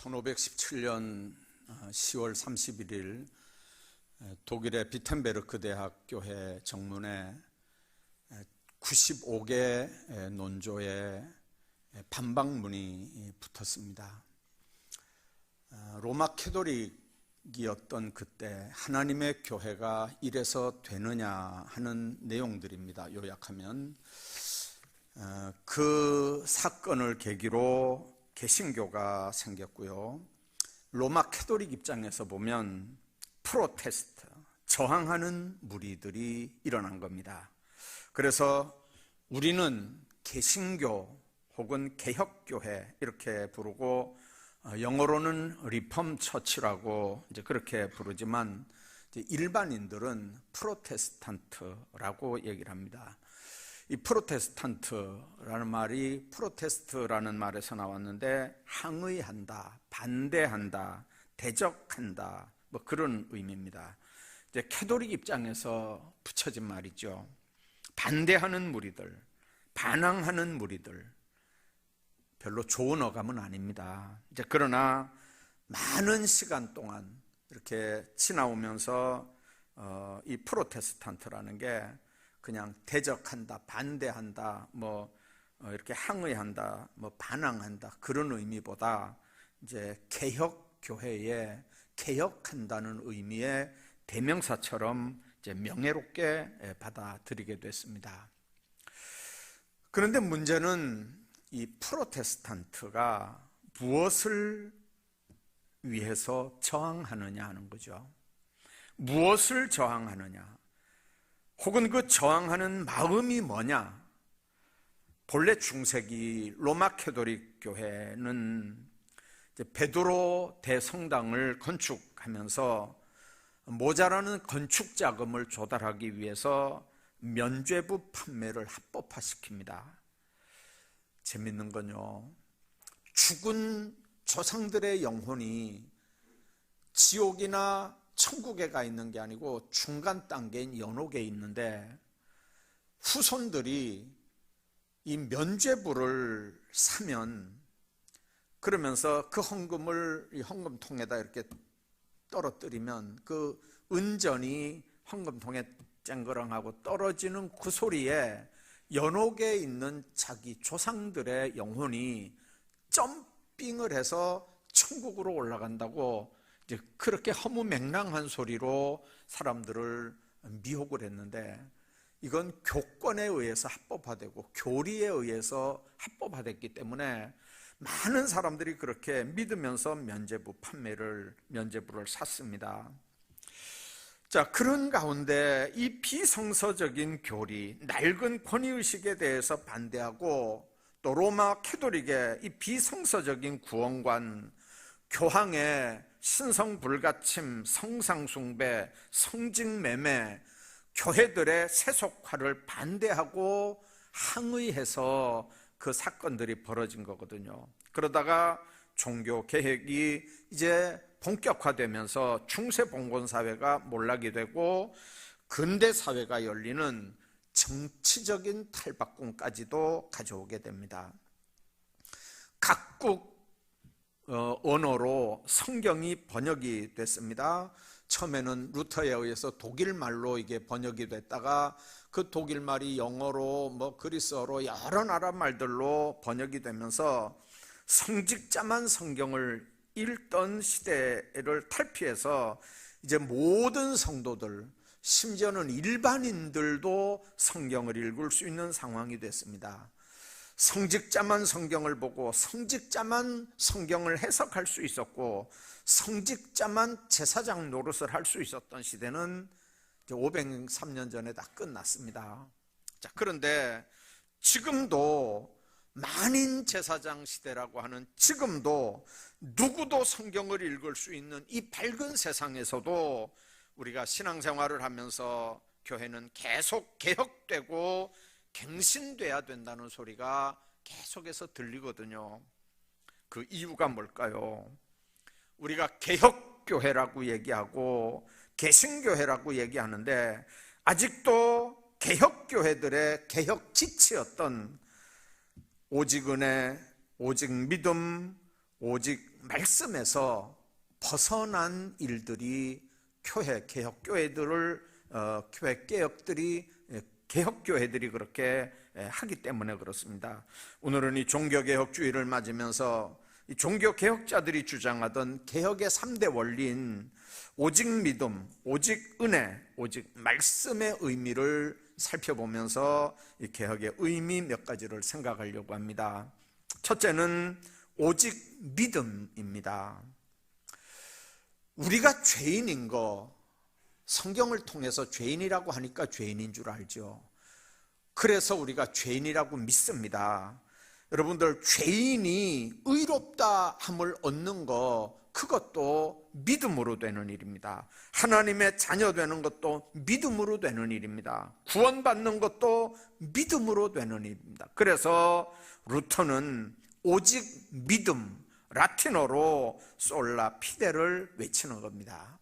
1517년 10월 31일 독일의 비텐베르크 대학 교회 정문에 95개 논조에 반박문이 붙었습니다. 로마 캐토릭이었던 그때 하나님의 교회가 이래서 되느냐 하는 내용들입니다. 요약하면 그 사건을 계기로 개신교가 생겼고요. 로마 캐토릭 입장에서 보면 프로테스트, 저항하는 무리들이 일어난 겁니다. 그래서 우리는 개신교 혹은 개혁교회 이렇게 부르고 영어로는 리폼 처치라고 이제 그렇게 부르지만 이제 일반인들은 프로테스탄트라고 얘기를 합니다. 이 프로테스탄트라는 말이 프로테스트라는 말에서 나왔는데 항의한다, 반대한다, 대적한다 뭐 그런 의미입니다. 이제 캐토릭 입장에서 붙여진 말이죠. 반대하는 무리들, 반항하는 무리들, 별로 좋은 어감은 아닙니다. 이제 그러나 많은 시간 동안 이렇게 지나오면서 이 프로테스탄트라는 게 그냥 대적한다, 반대한다, 이렇게 항의한다, 반항한다 그런 의미보다 이제 개혁 교회에 개혁한다는 의미의 대명사처럼 이제 명예롭게 받아들이게 됐습니다. 그런데 문제는 이 프로테스탄트가 무엇을 위해서 저항하느냐 하는 거죠. 무엇을 저항하느냐? 혹은 그 저항하는 마음이 뭐냐? 본래 중세기 로마 캐토릭 교회는 베드로 대성당을 건축하면서 모자라는 건축 자금을 조달하기 위해서 면죄부 판매를 합법화시킵니다. 재밌는 건요, 죽은 조상들의 영혼이 지옥이나 천국에 가 있는 게 아니고 중간 단계인 연옥에 있는데 후손들이 이 면죄부를 사면 그러면서 그 헌금을 이 헌금통에다 이렇게 떨어뜨리면 그 은전이 헌금통에 쨍그랑하고 떨어지는 그 소리에 연옥에 있는 자기 조상들의 영혼이 점핑을 해서 천국으로 올라간다고 이제 그렇게 허무맹랑한 소리로 사람들을 미혹을 했는데 이건 교권에 의해서 합법화되고 교리에 의해서 합법화됐기 때문에 많은 사람들이 그렇게 믿으면서 면죄부를 샀습니다. 자, 그런 가운데 이 비성서적인 교리, 낡은 권위의식에 대해서 반대하고 또 로마 캐토릭의 이 비성서적인 구원관, 교황의 신성불가침, 성상숭배, 성직매매, 교회들의 세속화를 반대하고 항의해서 그 사건들이 벌어진 거거든요. 그러다가 종교개혁이 이제 본격화되면서 중세봉건사회가 몰락이 되고 근대사회가 열리는 정치적인 탈바꿈까지도 가져오게 됩니다. 각국 언어로 성경이 번역이 됐습니다. 처음에는 루터에 의해서 독일말로 이게 번역이 됐다가 그 독일말이 영어로 그리스어로 여러 나라 말들로 번역이 되면서 성직자만 성경을 읽던 시대를 탈피해서 이제 모든 성도들, 심지어는 일반인들도 성경을 읽을 수 있는 상황이 됐습니다. 성직자만 성경을 보고 성직자만 성경을 해석할 수 있었고 성직자만 제사장 노릇을 할 수 있었던 시대는 이제 503년 전에 다 끝났습니다. 자, 그런데 지금도 만인 제사장 시대라고 하는 지금도 누구도 성경을 읽을 수 있는 이 밝은 세상에서도 우리가 신앙생활을 하면서 교회는 계속 개혁되고 갱신돼야 된다는 소리가 계속해서 들리거든요. 그 이유가 뭘까요? 우리가 개혁교회라고 얘기하고 개신교회라고 얘기하는데 아직도 개혁교회들의 개혁 지치였던 오직 은혜, 오직 믿음, 오직 말씀에서 벗어난 일들이 개혁교회들이 그렇게 하기 때문에 그렇습니다. 오늘은 이 종교개혁주의를 맞으면서 이 종교개혁자들이 주장하던 개혁의 3대 원리인 오직 믿음, 오직 은혜, 오직 말씀의 의미를 살펴보면서 이 개혁의 의미 몇 가지를 생각하려고 합니다. 첫째는 오직 믿음입니다. 우리가 죄인인 거 성경을 통해서 죄인이라고 하니까 죄인인 줄 알죠. 그래서 우리가 죄인이라고 믿습니다. 여러분들, 죄인이 의롭다 함을 얻는 거, 그것도 믿음으로 되는 일입니다. 하나님의 자녀 되는 것도 믿음으로 되는 일입니다. 구원받는 것도 믿음으로 되는 일입니다. 그래서 루터는 오직 믿음, 라틴어로 솔라 피데를 외치는 겁니다.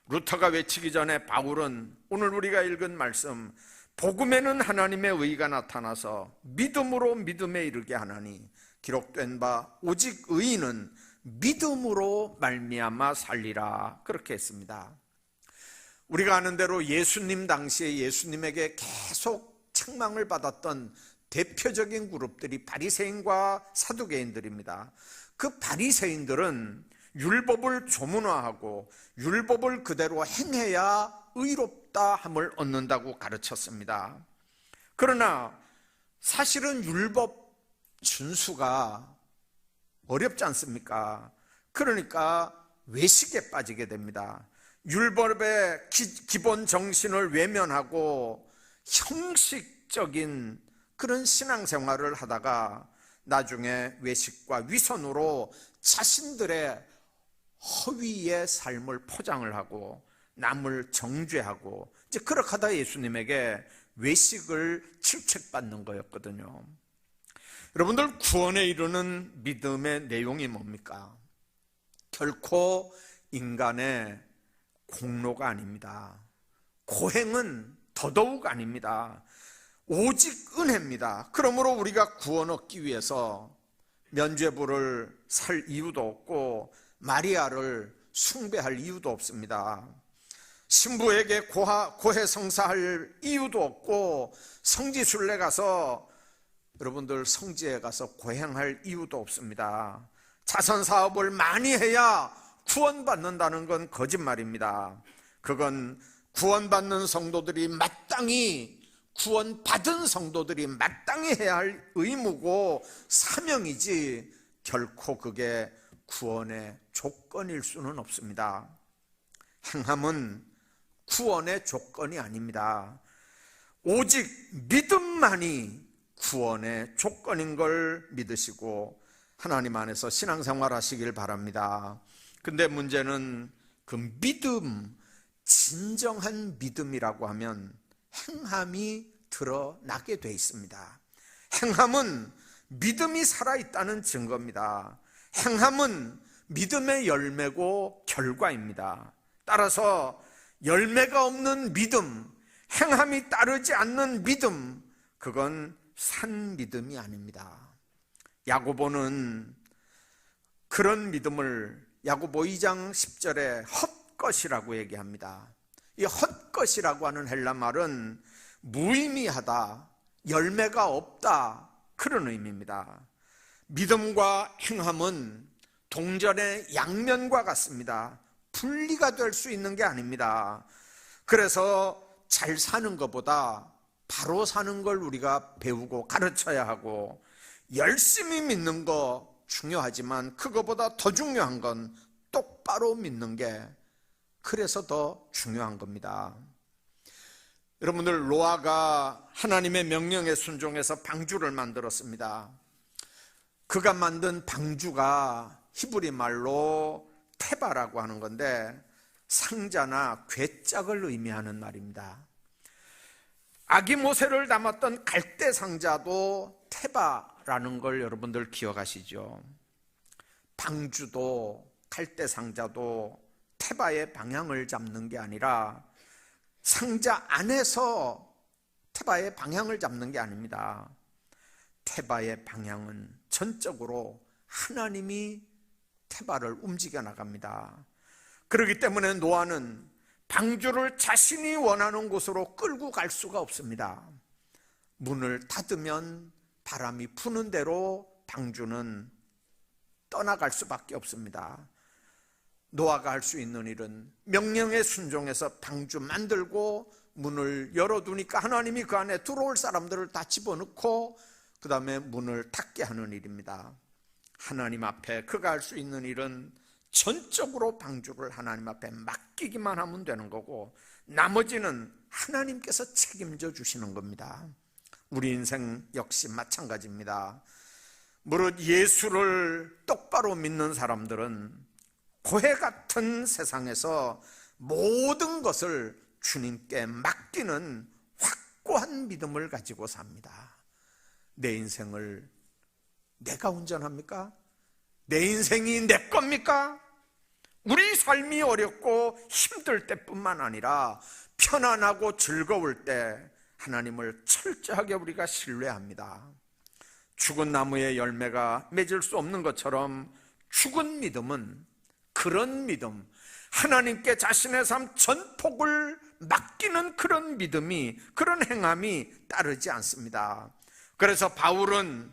루터가 외치기 전에 바울은 오늘 우리가 읽은 말씀, 복음에는 하나님의 의가 나타나서 믿음으로 믿음에 이르게 하나니 기록된 바 오직 의인은 믿음으로 말미암아 살리라, 그렇게 했습니다. 우리가 아는 대로 예수님 당시에 예수님에게 계속 책망을 받았던 대표적인 그룹들이 바리새인과 사두개인들입니다. 그 바리새인들은 율법을 조문화하고 율법을 그대로 행해야 의롭다 함을 얻는다고 가르쳤습니다. 그러나 사실은 율법 준수가 어렵지 않습니까? 그러니까 외식에 빠지게 됩니다. 율법의 기본 정신을 외면하고 형식적인 그런 신앙생활을 하다가 나중에 외식과 위선으로 자신들의 허위의 삶을 포장을 하고 남을 정죄하고, 이제 그렇게 하다 예수님에게 외식을 질책받는 거였거든요. 여러분들, 구원에 이르는 믿음의 내용이 뭡니까? 결코 인간의 공로가 아닙니다. 고행은 더더욱 아닙니다. 오직 은혜입니다. 그러므로 우리가 구원 얻기 위해서 면죄부를 살 이유도 없고 마리아를 숭배할 이유도 없습니다. 신부에게 고해성사할 이유도 없고 성지순례 가서, 여러분들, 성지에 가서 고행할 이유도 없습니다. 자선사업을 많이 해야 구원받는다는 건 거짓말입니다. 그건 구원받는 성도들이 마땅히, 구원받은 성도들이 마땅히 해야 할 의무고 사명이지 결코 그게 구원의 조건일 수는 없습니다. 행함은 구원의 조건이 아닙니다. 오직 믿음만이 구원의 조건인 걸 믿으시고 하나님 안에서 신앙생활 하시길 바랍니다. 근데 문제는 그 믿음, 진정한 믿음이라고 하면 행함이 드러나게 돼 있습니다. 행함은 믿음이 살아있다는 증거입니다. 행함은 믿음의 열매고 결과입니다. 따라서 열매가 없는 믿음, 행함이 따르지 않는 믿음, 그건 산 믿음이 아닙니다. 야고보는 그런 믿음을 야고보 2장 10절에 헛것이라고 얘기합니다. 이 헛것이라고 하는 헬라 말은 무의미하다, 열매가 없다, 그런 의미입니다. 믿음과 행함은 동전의 양면과 같습니다. 분리가 될 수 있는 게 아닙니다. 그래서 잘 사는 것보다 바로 사는 걸 우리가 배우고 가르쳐야 하고, 열심히 믿는 거 중요하지만 그거보다 더 중요한 건 똑바로 믿는 게 그래서 더 중요한 겁니다. 여러분들, 노아가 하나님의 명령에 순종해서 방주를 만들었습니다. 그가 만든 방주가 히브리 말로 테바라고 하는 건데 상자나 괴짝을 의미하는 말입니다. 아기 모세를 담았던 갈대 상자도 테바라는 걸 여러분들 기억하시죠? 방주도 갈대 상자도 테바의 방향을 잡는 게 아니라 상자 안에서 테바의 방향을 잡는 게 아닙니다. 테바의 방향은 전적으로 하나님이 태바를 움직여 나갑니다. 그렇기 때문에 노아는 방주를 자신이 원하는 곳으로 끌고 갈 수가 없습니다. 문을 닫으면 바람이 부는 대로 방주는 떠나갈 수밖에 없습니다. 노아가 할 수 있는 일은 명령에 순종해서 방주 만들고 문을 열어두니까 하나님이 그 안에 들어올 사람들을 다 집어넣고 그 다음에 문을 닫게 하는 일입니다. 하나님 앞에 그가 할 수 있는 일은 전적으로 방주를 하나님 앞에 맡기기만 하면 되는 거고 나머지는 하나님께서 책임져 주시는 겁니다. 우리 인생 역시 마찬가지입니다. 무릇 예수를 똑바로 믿는 사람들은 고해 같은 세상에서 모든 것을 주님께 맡기는 확고한 믿음을 가지고 삽니다. 내 인생을 내가 운전합니까? 내 인생이 내 겁니까? 우리 삶이 어렵고 힘들 때뿐만 아니라 편안하고 즐거울 때 하나님을 철저하게 우리가 신뢰합니다. 죽은 나무의 열매가 맺을 수 없는 것처럼 죽은 믿음은 그런 믿음, 하나님께 자신의 삶 전폭을 맡기는 그런 믿음이, 그런 행함이 따르지 않습니다. 그래서 바울은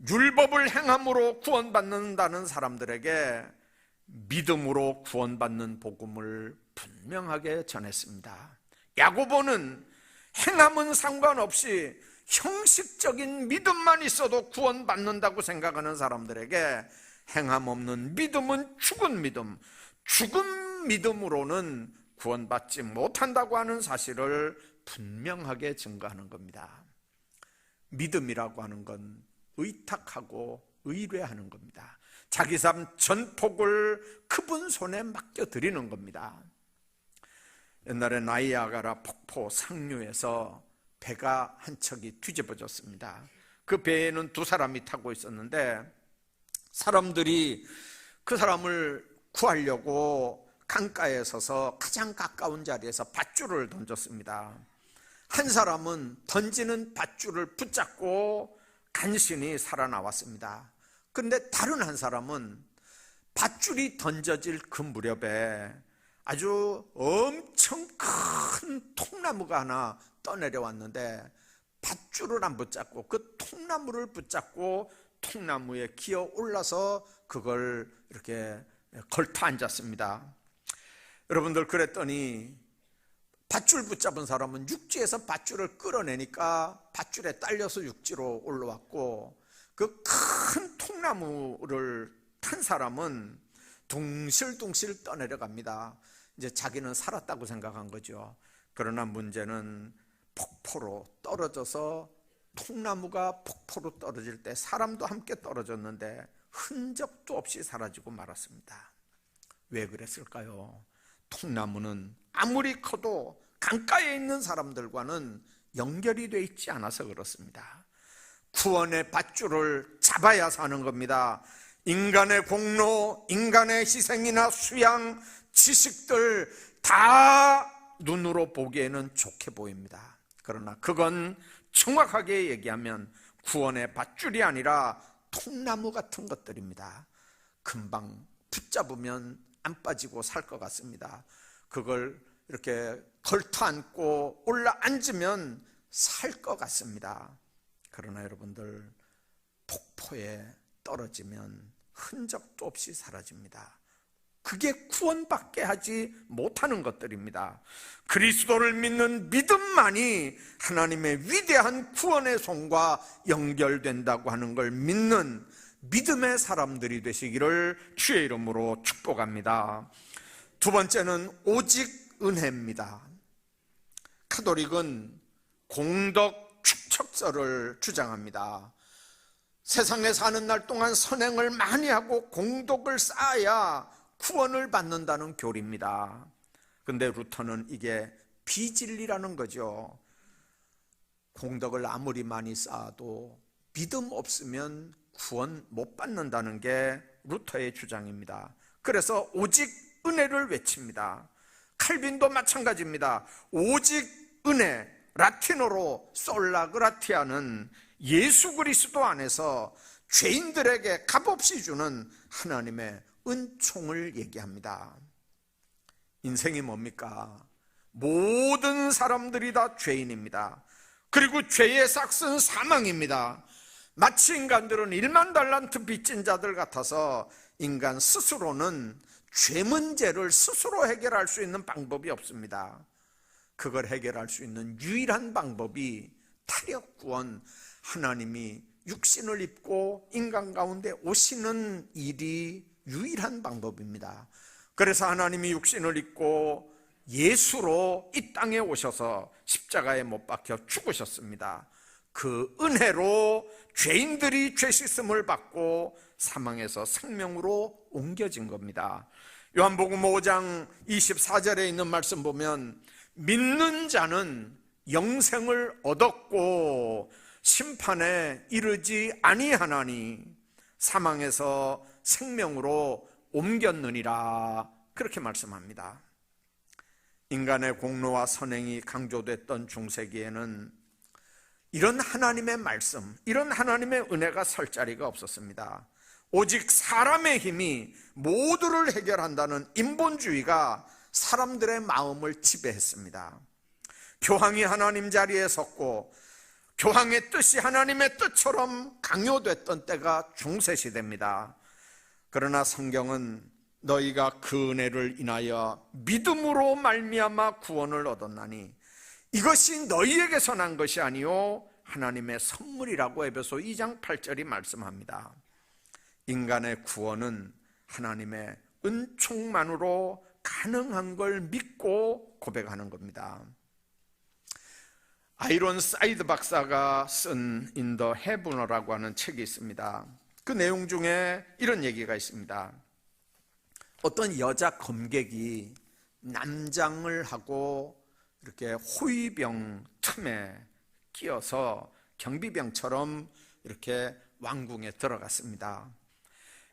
율법을 행함으로 구원받는다는 사람들에게 믿음으로 구원받는 복음을 분명하게 전했습니다. 야고보는 행함은 상관없이 형식적인 믿음만 있어도 구원받는다고 생각하는 사람들에게 행함 없는 믿음은 죽은 믿음, 죽은 믿음으로는 구원받지 못한다고 하는 사실을 분명하게 증거하는 겁니다. 믿음이라고 하는 건 의탁하고 의뢰하는 겁니다. 자기 삶 전폭을 그분 손에 맡겨드리는 겁니다. 옛날에 나이아가라 폭포 상류에서 배가 한 척이 뒤집어졌습니다. 그 배에는 두 사람이 타고 있었는데 사람들이 그 사람을 구하려고 강가에 서서 가장 가까운 자리에서 밧줄을 던졌습니다. 한 사람은 던지는 밧줄을 붙잡고 간신히 살아나왔습니다. 그런데 다른 한 사람은 밧줄이 던져질 그 무렵에 아주 엄청 큰 통나무가 하나 떠내려왔는데 밧줄을 안 붙잡고 그 통나무를 붙잡고 통나무에 기어 올라서 그걸 이렇게 걸터 앉았습니다. 여러분들, 그랬더니 밧줄 붙잡은 사람은 육지에서 밧줄을 끌어내니까 밧줄에 딸려서 육지로 올라왔고 그 큰 통나무를 탄 사람은 둥실둥실 떠내려갑니다. 이제 자기는 살았다고 생각한 거죠. 그러나 문제는 폭포로 떨어져서 통나무가 폭포로 떨어질 때 사람도 함께 떨어졌는데 흔적도 없이 사라지고 말았습니다. 왜 그랬을까요? 통나무는 아무리 커도 강가에 있는 사람들과는 연결이 되어 있지 않아서 그렇습니다. 구원의 밧줄을 잡아야 사는 겁니다. 인간의 공로, 인간의 희생이나 수양, 지식들 다 눈으로 보기에는 좋게 보입니다. 그러나 그건 정확하게 얘기하면 구원의 밧줄이 아니라 통나무 같은 것들입니다. 금방 붙잡으면 안 빠지고 살 것 같습니다. 그걸 이렇게 걸터 앉고 올라 앉으면 살 것 같습니다. 그러나 여러분들, 폭포에 떨어지면 흔적도 없이 사라집니다. 그게 구원받게 하지 못하는 것들입니다. 그리스도를 믿는 믿음만이 하나님의 위대한 구원의 손과 연결된다고 하는 걸 믿는 믿음의 사람들이 되시기를 주의 이름으로 축복합니다. 두 번째는 오직 은혜입니다. 가톨릭은 공덕 축척설을 주장합니다. 세상에 사는 날 동안 선행을 많이 하고 공덕을 쌓아야 구원을 받는다는 교리입니다. 근데 루터는 이게 비진리라는 거죠. 공덕을 아무리 많이 쌓아도 믿음 없으면 구원 못 받는다는 게 루터의 주장입니다. 그래서 오직 은혜를 외칩니다. 칼빈도 마찬가지입니다. 오직 은혜, 라틴어로 솔라 그라티아는 예수 그리스도 안에서 죄인들에게 값없이 주는 하나님의 은총을 얘기합니다. 인생이 뭡니까? 모든 사람들이 다 죄인입니다. 그리고 죄의 삭은 사망입니다. 마치 인간들은 1만 달란트 빚진 자들 같아서 인간 스스로는 죄 문제를 스스로 해결할 수 있는 방법이 없습니다. 그걸 해결할 수 있는 유일한 방법이 타력구원, 하나님이 육신을 입고 인간 가운데 오시는 일이 유일한 방법입니다. 그래서 하나님이 육신을 입고 예수로 이 땅에 오셔서 십자가에 못 박혀 죽으셨습니다. 그 은혜로 죄인들이 죄 씻음을 받고 사망에서 생명으로 옮겨진 겁니다. 요한복음 5장 24절에 있는 말씀 보면 믿는 자는 영생을 얻었고 심판에 이르지 아니하나니 사망에서 생명으로 옮겼느니라, 그렇게 말씀합니다. 인간의 공로와 선행이 강조됐던 중세기에는 이런 하나님의 말씀, 이런 하나님의 은혜가 설 자리가 없었습니다. 오직 사람의 힘이 모두를 해결한다는 인본주의가 사람들의 마음을 지배했습니다. 교황이 하나님 자리에 섰고 교황의 뜻이 하나님의 뜻처럼 강요됐던 때가 중세시대입니다. 그러나 성경은 너희가 그 은혜를 인하여 믿음으로 말미암아 구원을 얻었나니 이것이 너희에게서 난 것이 아니요 하나님의 선물이라고 에베소 2장 8절이 말씀합니다. 인간의 구원은 하나님의 은총만으로 가능한 걸 믿고 고백하는 겁니다. 아이론 사이드 박사가 쓴 In the Heaven라고 하는 책이 있습니다. 그 내용 중에 이런 얘기가 있습니다. 어떤 여자 검객이 남장을 하고 이렇게 호위병 틈에 끼어서 경비병처럼 이렇게 왕궁에 들어갔습니다.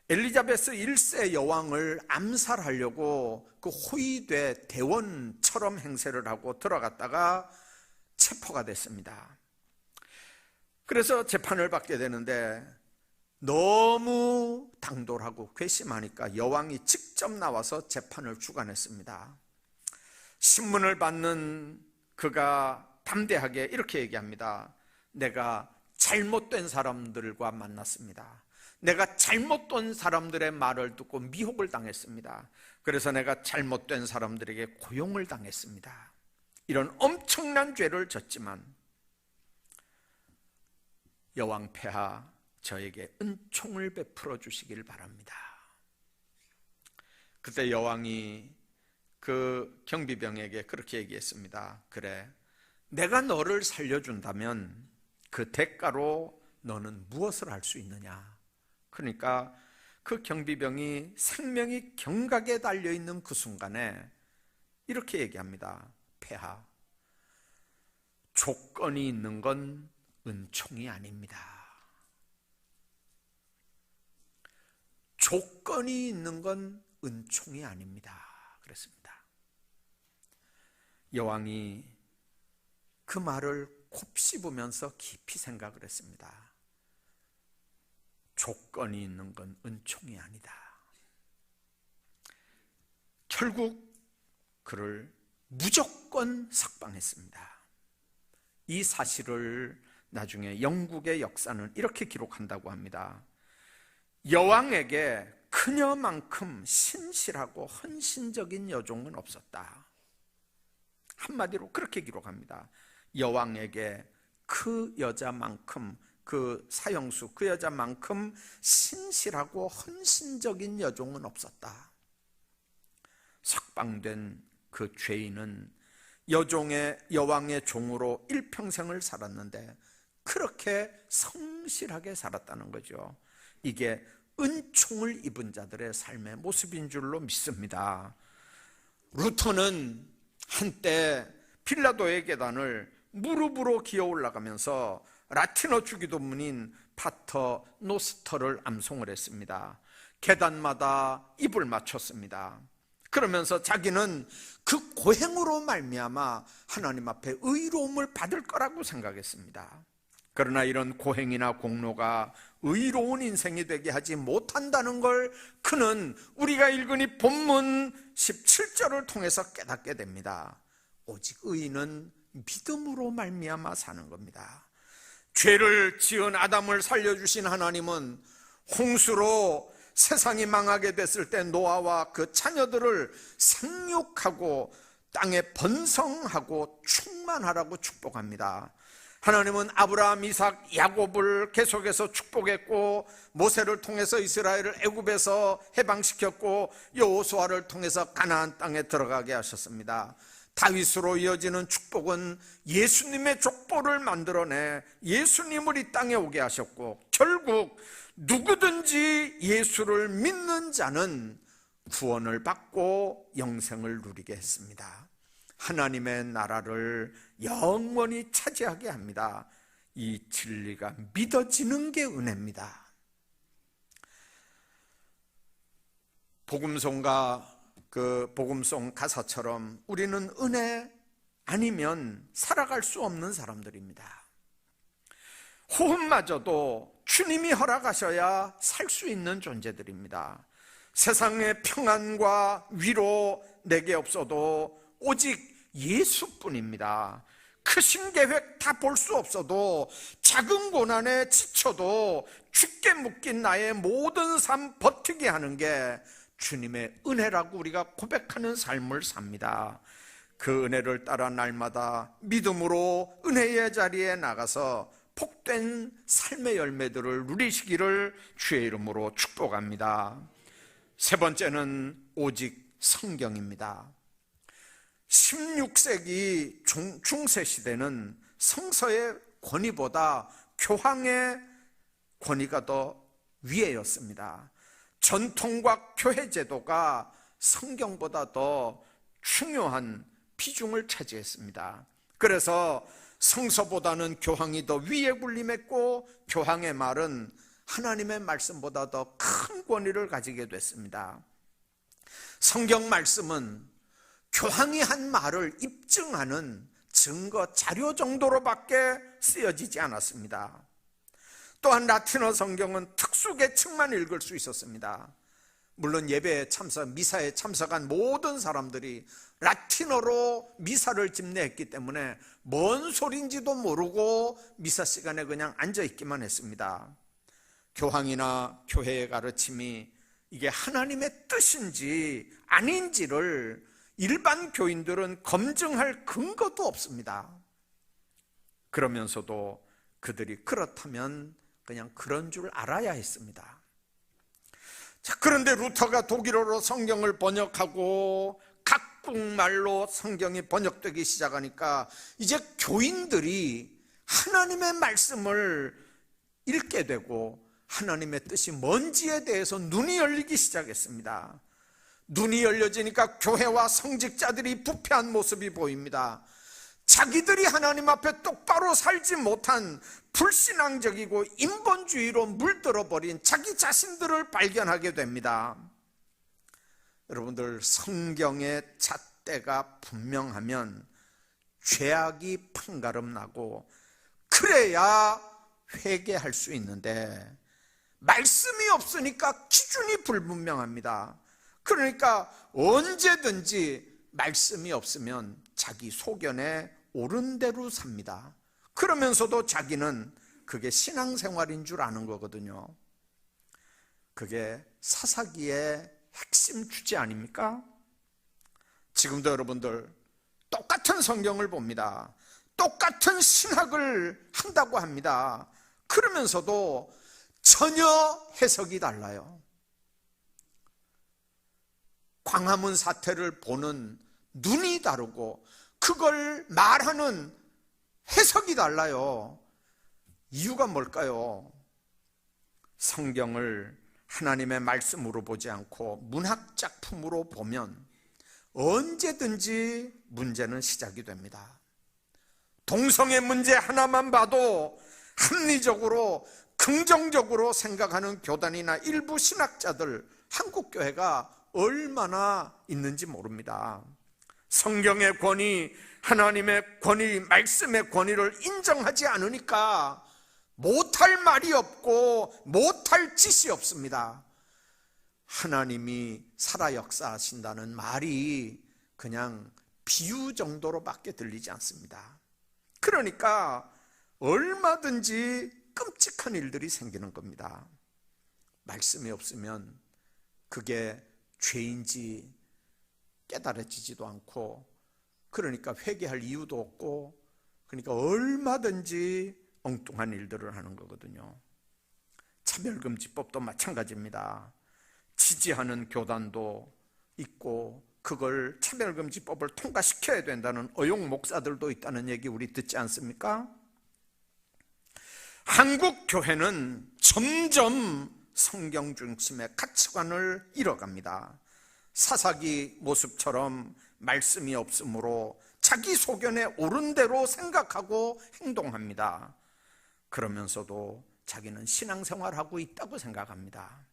엘리자베스 1세 여왕을 암살하려고 그 호위대 대원처럼 행세를 하고 들어갔다가 체포가 됐습니다. 그래서 재판을 받게 되는데 너무 당돌하고 괘씸하니까 여왕이 직접 나와서 재판을 주관했습니다. 신문을 받는 그가 담대하게 이렇게 얘기합니다. 내가 잘못된 사람들과 만났습니다. 내가 잘못된 사람들의 말을 듣고 미혹을 당했습니다. 그래서 내가 잘못된 사람들에게 고용을 당했습니다. 이런 엄청난 죄를 졌지만 여왕 폐하, 저에게 은총을 베풀어 주시길 바랍니다. 그때 여왕이 그 경비병에게 그렇게 얘기했습니다. 그래, 내가 너를 살려준다면 그 대가로 너는 무엇을 할 수 있느냐? 그러니까 그 경비병이 생명이 경각에 달려있는 그 순간에 이렇게 얘기합니다. 폐하, 조건이 있는 건 은총이 아닙니다. 조건이 있는 건 은총이 아닙니다. 그랬습니다. 여왕이 그 말을 곱씹으면서 깊이 생각을 했습니다. 조건이 있는 건 은총이 아니다. 결국 그를 무조건 석방했습니다. 이 사실을 나중에 영국의 역사는 이렇게 기록한다고 합니다. 여왕에게 그녀만큼 신실하고 헌신적인 여종은 없었다. 한마디로 그렇게 기록합니다. 여왕에게 그 여자만큼, 그 사형수 그 여자만큼 신실하고 헌신적인 여종은 없었다. 석방된 그 죄인은 여왕의 종으로 일평생을 살았는데 그렇게 성실하게 살았다는 거죠. 이게 은총을 입은 자들의 삶의 모습인 줄로 믿습니다. 루터는 한때 빌라도의 계단을 무릎으로 기어 올라가면서 라틴어 주기도문인 파터 노스터를 암송을 했습니다. 계단마다 입을 맞췄습니다. 그러면서 자기는 그 고행으로 말미암아 하나님 앞에 의로움을 받을 거라고 생각했습니다. 그러나 이런 고행이나 공로가 의로운 인생이 되게 하지 못한다는 걸 그는 우리가 읽은 이 본문 17절을 통해서 깨닫게 됩니다. 오직 의인은 믿음으로 말미암아 사는 겁니다. 죄를 지은 아담을 살려주신 하나님은 홍수로 세상이 망하게 됐을 때 노아와 그 자녀들을 생육하고 땅에 번성하고 충만하라고 축복합니다. 하나님은 아브라함, 이삭, 야곱을 계속해서 축복했고 모세를 통해서 이스라엘을 애굽에서 해방시켰고 여호수아를 통해서 가나안 땅에 들어가게 하셨습니다. 다윗으로 이어지는 축복은 예수님의 족보를 만들어내 예수님을 이 땅에 오게 하셨고 결국 누구든지 예수를 믿는 자는 구원을 받고 영생을 누리게 했습니다. 하나님의 나라를 영원히 차지하게 합니다. 이 진리가 믿어지는 게 은혜입니다. 복음송가 그 복음송 가사처럼 우리는 은혜 아니면 살아갈 수 없는 사람들입니다. 호흡마저도 주님이 허락하셔야 살 수 있는 존재들입니다. 세상의 평안과 위로 내게 없어도 오직 예수뿐입니다. 크신 계획 다 볼 수 없어도 작은 고난에 지쳐도 죽게 묶인 나의 모든 삶 버티게 하는 게 주님의 은혜라고 우리가 고백하는 삶을 삽니다. 그 은혜를 따라 날마다 믿음으로 은혜의 자리에 나가서 복된 삶의 열매들을 누리시기를 주의 이름으로 축복합니다. 세 번째는 오직 성경입니다. 16세기 중세 시대는 성서의 권위보다 교황의 권위가 더 위에였습니다. 전통과 교회 제도가 성경보다 더 중요한 비중을 차지했습니다. 그래서 성서보다는 교황이 더 위에 군림했고 교황의 말은 하나님의 말씀보다 더 큰 권위를 가지게 됐습니다. 성경 말씀은 교황이 한 말을 입증하는 증거 자료 정도로밖에 쓰여지지 않았습니다. 또한 라틴어 성경은 특수 계층만 읽을 수 있었습니다. 물론 예배에 참석, 미사에 참석한 모든 사람들이 라틴어로 미사를 집례했기 때문에 뭔 소리인지도 모르고 미사 시간에 그냥 앉아있기만 했습니다. 교황이나 교회의 가르침이 이게 하나님의 뜻인지 아닌지를 일반 교인들은 검증할 근거도 없습니다. 그러면서도 그들이 그렇다면 그냥 그런 줄 알아야 했습니다. 자, 그런데 루터가 독일어로 성경을 번역하고 각국말로 성경이 번역되기 시작하니까 이제 교인들이 하나님의 말씀을 읽게 되고 하나님의 뜻이 뭔지에 대해서 눈이 열리기 시작했습니다. 눈이 열려지니까 교회와 성직자들이 부패한 모습이 보입니다. 자기들이 하나님 앞에 똑바로 살지 못한 불신앙적이고 인본주의로 물들어버린 자기 자신들을 발견하게 됩니다. 여러분들, 성경의 잣대가 분명하면 죄악이 판가름 나고 그래야 회개할 수 있는데 말씀이 없으니까 기준이 불분명합니다. 그러니까 언제든지 말씀이 없으면 자기 소견에 옳은 대로 삽니다. 그러면서도 자기는 그게 신앙생활인 줄 아는 거거든요. 그게 사사기의 핵심 주제 아닙니까? 지금도 여러분들 똑같은 성경을 봅니다. 똑같은 신학을 한다고 합니다. 그러면서도 전혀 해석이 달라요. 광화문 사태를 보는 눈이 다르고 그걸 말하는 해석이 달라요. 이유가 뭘까요? 성경을 하나님의 말씀으로 보지 않고 문학 작품으로 보면 언제든지 문제는 시작이 됩니다. 동성애 문제 하나만 봐도 합리적으로 긍정적으로 생각하는 교단이나 일부 신학자들, 한국교회가 얼마나 있는지 모릅니다. 성경의 권위, 하나님의 권위, 말씀의 권위를 인정하지 않으니까 못할 말이 없고 못할 짓이 없습니다. 하나님이 살아 역사하신다는 말이 그냥 비유 정도로밖에 들리지 않습니다. 그러니까 얼마든지 끔찍한 일들이 생기는 겁니다. 말씀이 없으면 그게 죄인지 깨달아지지도 않고, 그러니까 회개할 이유도 없고, 그러니까 얼마든지 엉뚱한 일들을 하는 거거든요. 차별금지법도 마찬가지입니다. 지지하는 교단도 있고 그걸 차별금지법을 통과시켜야 된다는 의용 목사들도 있다는 얘기 우리 듣지 않습니까? 한국 교회는 점점 성경 중심의 가치관을 잃어갑니다. 사사기 모습처럼 말씀이 없으므로 자기 소견에 옳은 대로 생각하고 행동합니다. 그러면서도 자기는 신앙생활하고 있다고 생각합니다.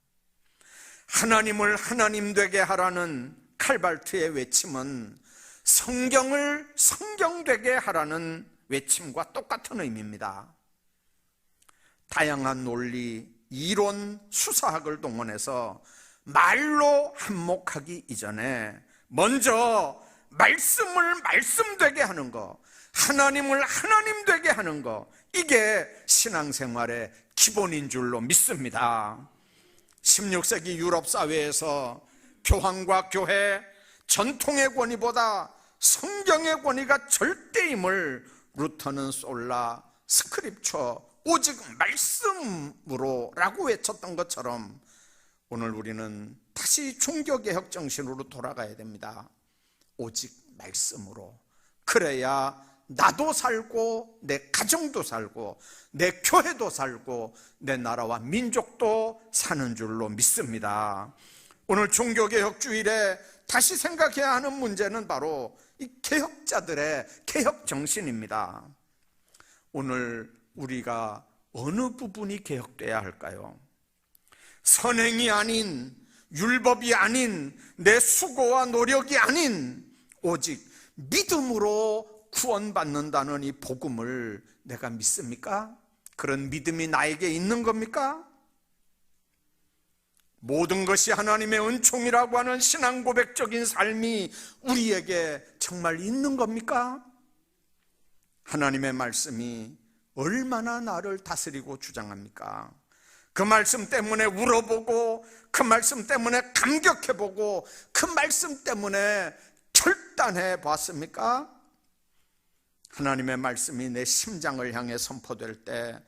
하나님을 하나님 되게 하라는 칼발트의 외침은 성경을 성경 되게 하라는 외침과 똑같은 의미입니다. 다양한 논리, 이론, 수사학을 동원해서 말로 한몫하기 이전에 먼저 말씀을 말씀 되게 하는 거, 하나님을 하나님 되게 하는 거, 이게 신앙생활의 기본인 줄로 믿습니다. 16세기 유럽 사회에서 교황과 교회, 전통의 권위보다 성경의 권위가 절대임을 루터는 솔라 스크립처, 오직 말씀으로 라고 외쳤던 것처럼 오늘 우리는 다시 종교개혁 정신으로 돌아가야 됩니다. 오직 말씀으로. 그래야 나도 살고 내 가정도 살고 내 교회도 살고 내 나라와 민족도 사는 줄로 믿습니다. 오늘 종교개혁 주일에 다시 생각해야 하는 문제는 바로 이 개혁자들의 개혁 정신입니다. 오늘 우리가 어느 부분이 개혁돼야 할까요? 선행이 아닌, 율법이 아닌, 내 수고와 노력이 아닌 오직 믿음으로 구원받는다는 이 복음을 내가 믿습니까? 그런 믿음이 나에게 있는 겁니까? 모든 것이 하나님의 은총이라고 하는 신앙 고백적인 삶이 우리에게 정말 있는 겁니까? 하나님의 말씀이 얼마나 나를 다스리고 주장합니까? 그 말씀 때문에 울어보고, 그 말씀 때문에 감격해보고, 그 말씀 때문에 결단해 봤습니까? 하나님의 말씀이 내 심장을 향해 선포될 때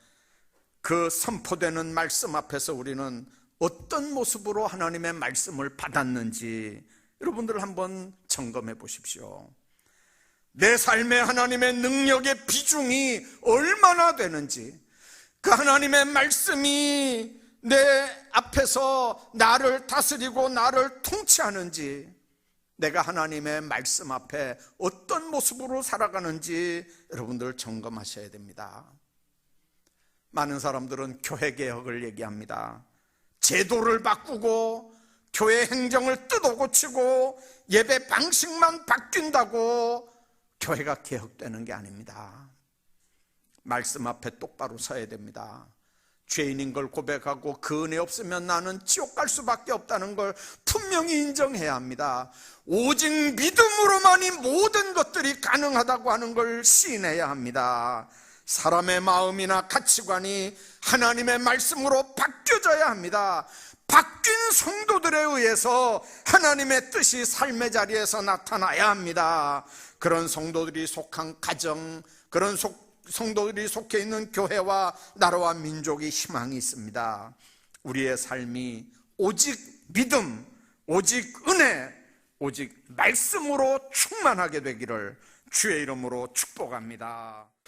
그 선포되는 말씀 앞에서 우리는 어떤 모습으로 하나님의 말씀을 받았는지 여러분들 한번 점검해 보십시오. 내 삶에 하나님의 능력의 비중이 얼마나 되는지, 그 하나님의 말씀이 내 앞에서 나를 다스리고 나를 통치하는지, 내가 하나님의 말씀 앞에 어떤 모습으로 살아가는지 여러분들 점검하셔야 됩니다. 많은 사람들은 교회 개혁을 얘기합니다. 제도를 바꾸고 교회 행정을 뜯어고치고 예배 방식만 바뀐다고 교회가 개혁되는 게 아닙니다. 말씀 앞에 똑바로 서야 됩니다. 죄인인 걸 고백하고 그 은혜 없으면 나는 지옥 갈 수밖에 없다는 걸 분명히 인정해야 합니다. 오직 믿음으로만이 모든 것들이 가능하다고 하는 걸 시인해야 합니다. 사람의 마음이나 가치관이 하나님의 말씀으로 바뀌어져야 합니다. 바뀐 성도들에 의해서 하나님의 뜻이 삶의 자리에서 나타나야 합니다. 그런 성도들이 속한 가정, 그런 성도들이 속해 있는 교회와 나라와 민족이 희망이 있습니다. 우리의 삶이 오직 믿음, 오직 은혜, 오직 말씀으로 충만하게 되기를 주의 이름으로 축복합니다.